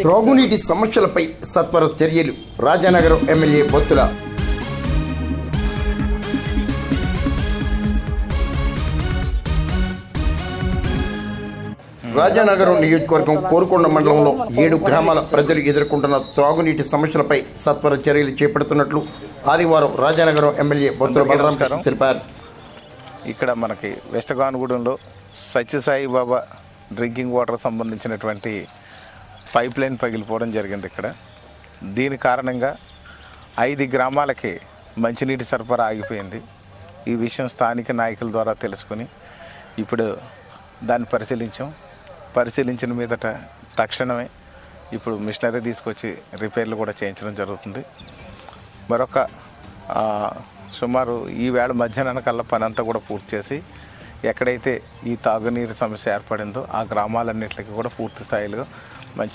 త్రాగునీటి సమస్యలపై సత్వర చర్యలు. రాజానగరం ఎమ్మెల్యే బొత్తుల. రాజానగరం నియోజకవర్గం కోరుకొండ మండలంలో 7 గ్రామాల ప్రజలు ఎదుర్కొంటున్న త్రాగునీటి సమస్యలపై సత్వర చర్యలు చేపడుతున్నట్లు ఆదివారం రాజానగరం ఎమ్మెల్యే బొత్తుల బలరాం తెలిపారు. ఇక్కడ మనకి వెస్ట్ గానుగూడెంలో సత్యసాయి బాబా డ్రింకింగ్ వాటర్ సంబంధించినటువంటి పైప్ లైన్ పగిలిపోవడం జరిగింది. ఇక్కడ దీని కారణంగా 5 గ్రామాలకి మంచినీటి సరఫరా ఆగిపోయింది. ఈ విషయం స్థానిక నాయకుల ద్వారా తెలుసుకుని ఇప్పుడు దాన్ని పరిశీలించిన మీదట తక్షణమే ఇప్పుడు మిషనరీ తీసుకొచ్చి రిపేర్లు కూడా చేయించడం జరుగుతుంది. మరొక సుమారు ఈ వేళ మధ్యాహ్నం కల్లా పని అంతా కూడా పూర్తి చేసి ఎక్కడైతే ఈ తాగునీరు సమస్య ఏర్పడిందో ఆ గ్రామాలన్నింటికి కూడా పూర్తి స్థాయిలో